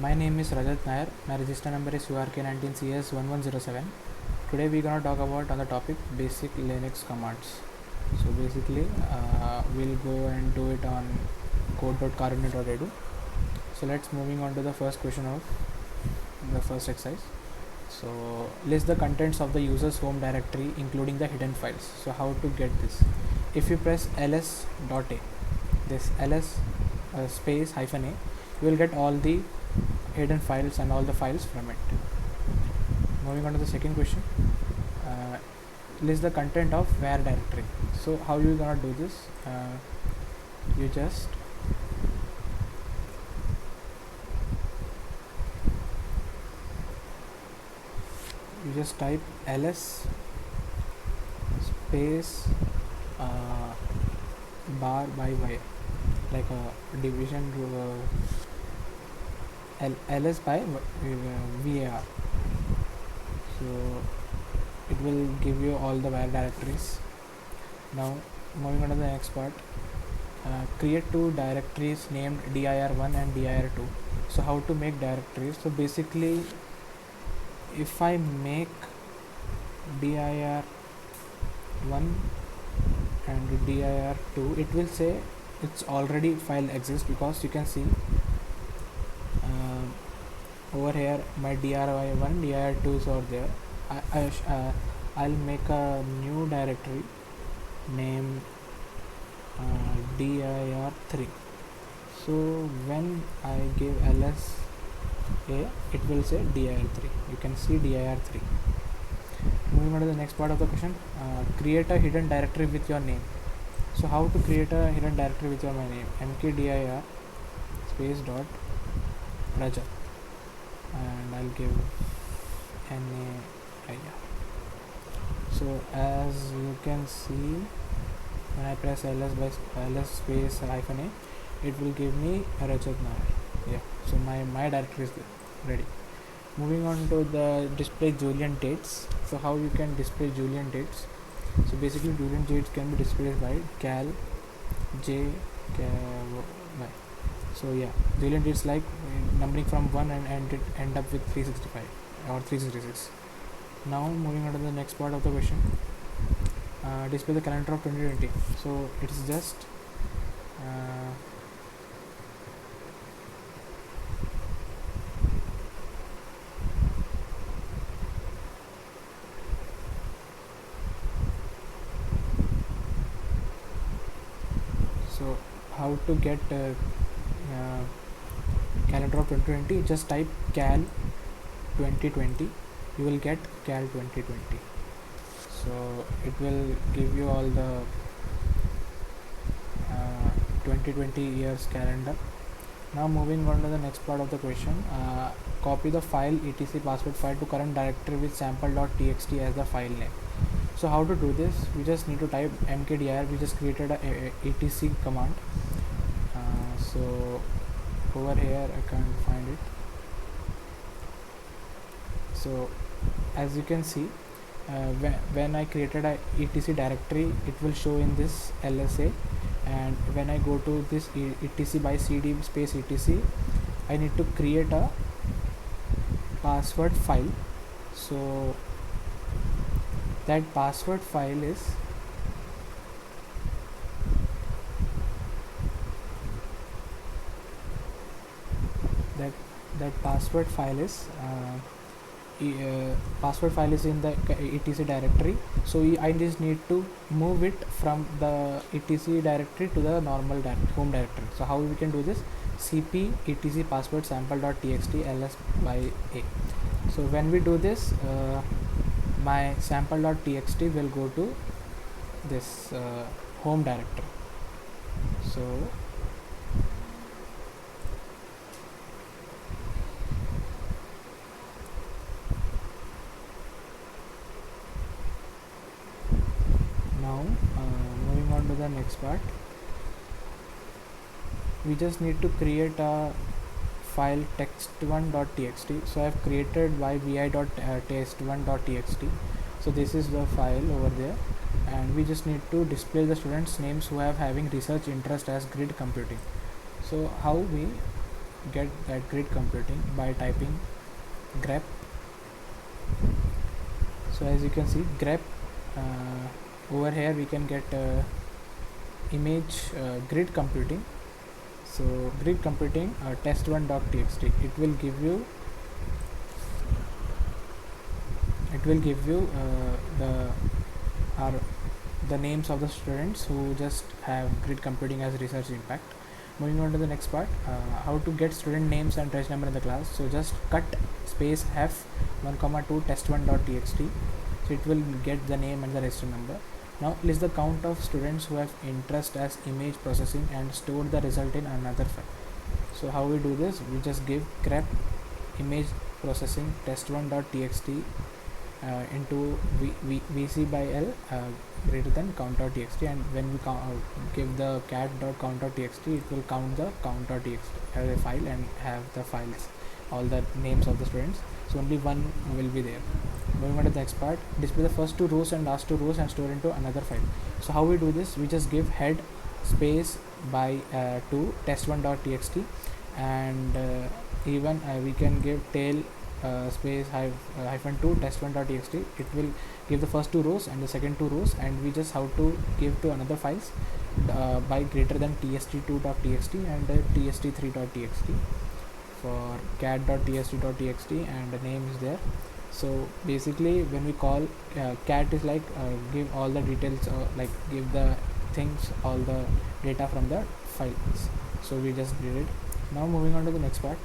My name is Rajat Nair. My register number is URK19CS1107. Today we're gonna talk about on the topic basic Linux commands. So basically, we'll go and do it on code.carnet.edu. So let's moving on to the first question of the first exercise. So list the contents of the user's home directory including the hidden files. So how to get this? If you press ls.a, this ls space hyphen a, you will get all the hidden files and all the files from it. Moving on to the second question, list the content of where directory. So how you gonna do this? You just type ls space bar by y, like a division ls by var. So it will give you all the where directories. Now moving on to the next part, create two directories named dir1 and dir2. So how to make directories? So basically, if I make dir1 and dir2, it will say it's already file exists, because you can see over here my dir1 dir2s are there. I'll make a new directory named dir3. So when I give ls a, it will say dir3. You can see dir3. Moving on to the next part of the question, create a hidden directory with your name. So how to create a hidden directory with your name? mkdir space dot Rajat, and I'll give na. So as you can see, when I press ls space hyphen a, it will give me Rajat Nair. Yeah, so my directory is ready. Moving on to the display Julian dates. So how you can display Julian dates? So basically Julian dates can be displayed by cal j cal y. So yeah, Julian dates like numbering from 1 and end up with 365 or 366. Now moving on to the next part of the question, display the calendar of 2020. So it is just so how to get calendar of 2020? Just type cal 2020, you will get cal 2020. So it will give you all the 2020 years calendar. Now moving on to the next part of the question, copy the file etc password file to current directory with sample.txt as the file name. So how to do this? We just need to type mkdir. We just created a etc command. So over here I can't find it. So as you can see, when I created a etc directory, it will show in this lsa, and when I go to this etc by cd space etc, I need to create a password file. So that password file is password file is in the etc directory. So I just need to move it from the etc directory to the normal home directory. So how we can do this? cp etc password sample.txt ls by a. So when we do this, my sample.txt will go to this home directory. So now moving on to the next part, we just need to create a file text1.txt. So I have created by vi.test1.txt. So this is the file over there, and we just need to display the students names who have having research interest as grid computing. So how we get that grid computing by typing grep. So as you can see, grep, over here we can get image grid computing. So grid computing test1.txt, it will give you our the names of the students who just have grid computing as research impact. Moving on to the next part, how to get student names and register number in the class. So just cut space f 1 comma 2 test1.txt, so it will get the name and the register number. Now list the count of students who have interest as image processing and store the result in another file. So how we do this, we just give grep image processing test1.txt into vc by l greater than count.txt, and when we give the cat.count.txt, it will count the count.txt as a file and have the files, all the names of the students, so only one will be there. Moving on to the next part, display the first two rows and last two rows and store into another file. So how we do this, we just give head space by to test1.txt, and even we can give tail space hyphen 2 test1.txt. It will give the first two rows and the second two rows, and we just have to give to another files by greater than tst2.txt and tst3.txt for cat.tst.txt, and the name is there. So basically when we call cat is like give all the details, like give the things, all the data from the files. So we just did it. Now moving on to the next part,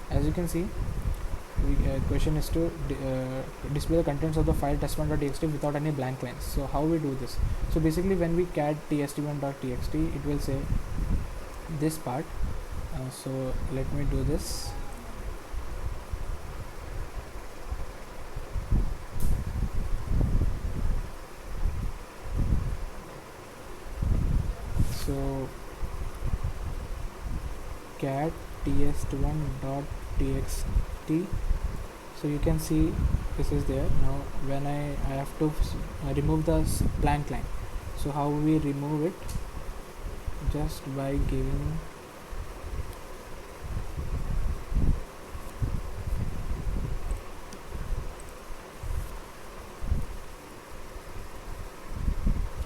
as you can see, question is to display the contents of the file test1.txt without any blank lines. So how we do this, so basically when we cat tst1.txt, it will say this part. So let me do this. So cat tst1.txt, so you can see this is there. Now when I have to remove the blank line, so how we remove it, just by giving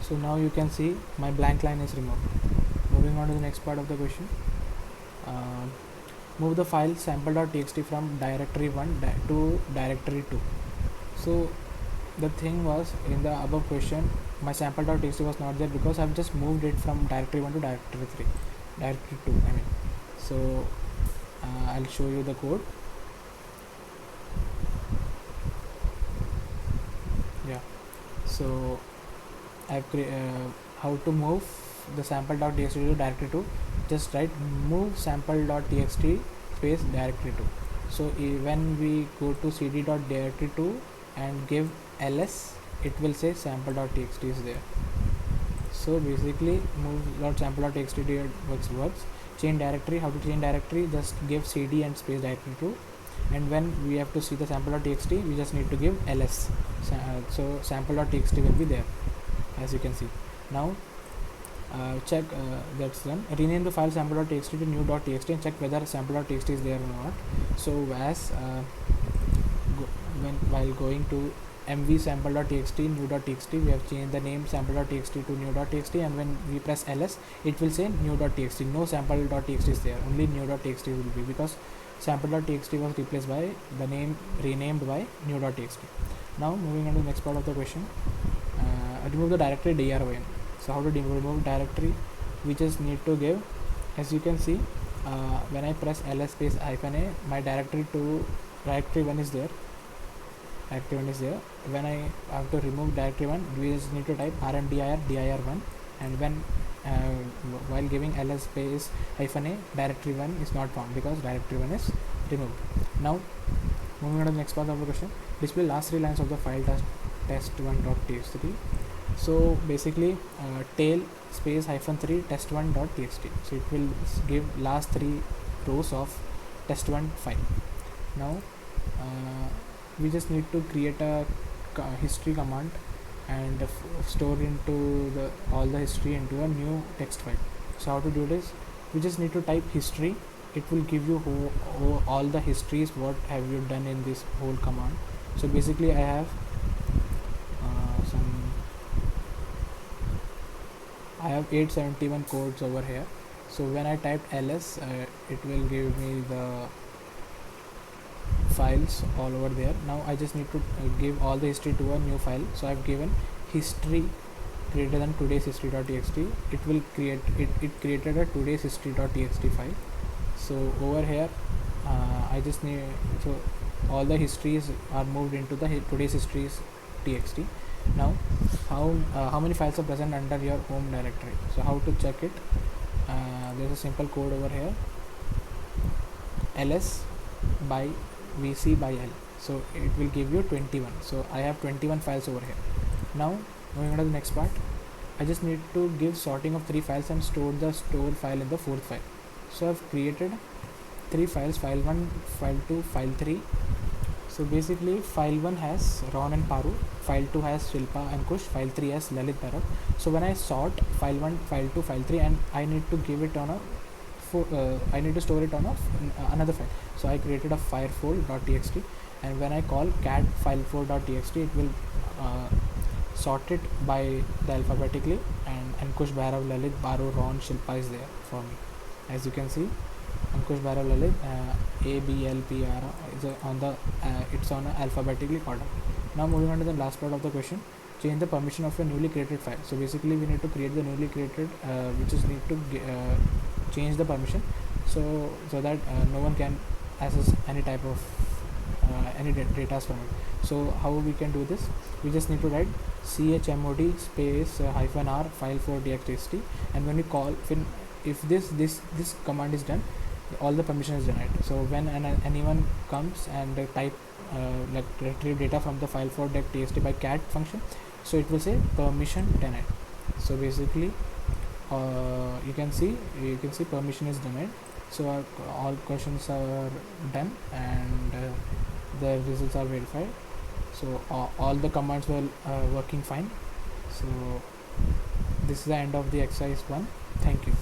so now you can see my blank line is removed. Moving on to the next part of the question, move the file sample.txt from directory 1 to directory 2. So the thing was, in the above question, my sample.txt was not there because I've just moved it from directory 1 to directory 2 I mean. So I'll show you the code. Yeah, so I've how to move the sample.txt to directory 2, just write move sample.txt space directory 2. So when we go to cd.directory 2 and give ls, it will say sample.txt is there. So basically move sample.txt works. Change directory, how to change directory, just give cd and space directory 2, and when we have to see the sample.txt, we just need to give ls. So sample.txt will be there, as you can see. Now check that's done. Rename the file sample.txt to new.txt and check whether sample.txt is there or not. So as while going to mv sample.txt new.txt, we have changed the name sample.txt to new.txt, and when we press ls, it will say new.txt. No sample.txt is there, only new.txt will be, because sample.txt was replaced by the name renamed by new.txt. Now moving on to the next part of the question, remove the directory dir1. So how to remove directory, we just need to give, as you can see, when I press ls space hyphen a, my directory 1 is there. When I have to remove directory 1, we just need to type rmdir dir1, and when while giving ls space hyphen a, directory 1 is not found because directory 1 is removed. Now moving on to the next part of the question, display last three lines of the file test1.txt. So basically tail space hyphen 3 test1.txt, so it will give last three rows of test1 file. Now we just need to create a history command and store into all the history into a new text file. So how to do this, we just need to type history it will give you all the histories what have you done in this whole command. So basically I have I have 871 codes over here. So when I typed ls, it will give me the files all over there. Now I just need to give all the history to a new file. So I've given history greater than today's history.txt. It will create it created a today's history.txt file. So over here I just need, so all the histories are moved into the today's histories txt. Now how many files are present under your home directory? So how to check it? There's a simple code over here, ls by vc by l. So it will give you 21. So I have 21 files over here. Now moving on to the next part, I just need to give sorting of 3 files and store the store file in the 4th file. So I've created 3 files, file 1, file 2, file 3. So basically file 1 has Ron and Paru, file 2 has Shilpa and Kush, file 3 has Lalit Bharat. So when I sort file 1, file 2, file 3, and I need to give it on a I need to store it on another file. So I created a firefold.txt, and when I call cat file4.txt, it will sort it by the alphabetically, and Ankush, Bhairav, Lalit, Baru, Ron, Shilpa is there for me. As you can see, Ankush, Bhairav, Lalit, A, B, L, P, R is on the it's on a alphabetically order. Now moving on to the last part of the question, change the permission of your newly created file. So basically we need to create the newly created which is need to change the permission, so that no one can access any type of any data from it. So how we can do this? We just need to write chmod space -r file4.txt, and when we call if this command is done, all the permission is denied. So when anyone comes and type like retrieve data from the file4.txt by cat function, so it will say permission denied. So basically you can see permission is denied. So all questions are done, and the results are verified. So all the commands were working fine. So this is the end of the exercise 1. Thank you.